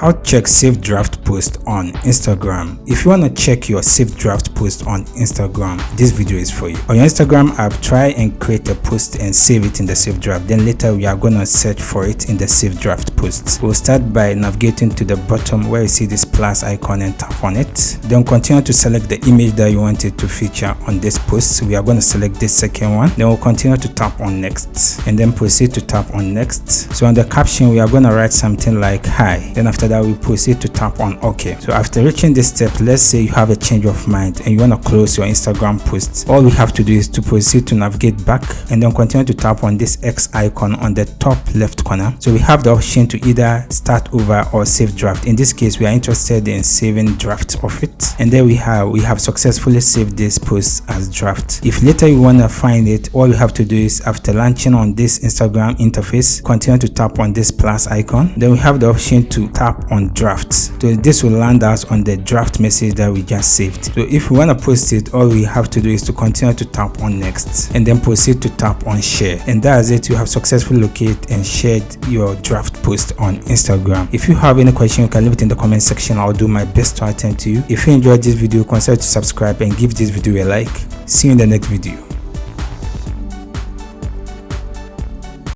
How to check saved draft post on Instagram. If you want to check your saved draft post on Instagram, this video is for you. On your Instagram app, try and create a post and save it in the saved draft. Then later we are going to search for it in the saved draft post. We'll start by navigating to the bottom where you see this plus icon and tap on it. Then continue to select the image that you want it to feature on this post. We are going to select this second one. Then we'll continue to tap on next and then proceed to tap on next. So on the caption, we are going to write something like hi. Then after that, we proceed to tap on OK. So after reaching this step, let's say you have a change of mind and you want to close your Instagram post. All we have to do is to proceed to navigate back and then continue to tap on this X icon on the top left corner. So we have the option to either start over or save draft. In this case, we are interested in saving draft of it. And there we have successfully saved this post as draft. If later you want to find it, all you have to do is after launching on this Instagram interface, continue to tap on this plus icon. Then we have the option to tap on drafts. So this will land us on the draft message that we just saved. So if we want to post it, all we have to do is to continue to tap on next and then proceed to tap on share. And that's it. You have successfully located and shared your draft post on Instagram. If you have any question, you can leave it in the comment section. I'll do my best to attend to you. If you enjoyed this video, consider to subscribe and give this video a like. See you in the next video.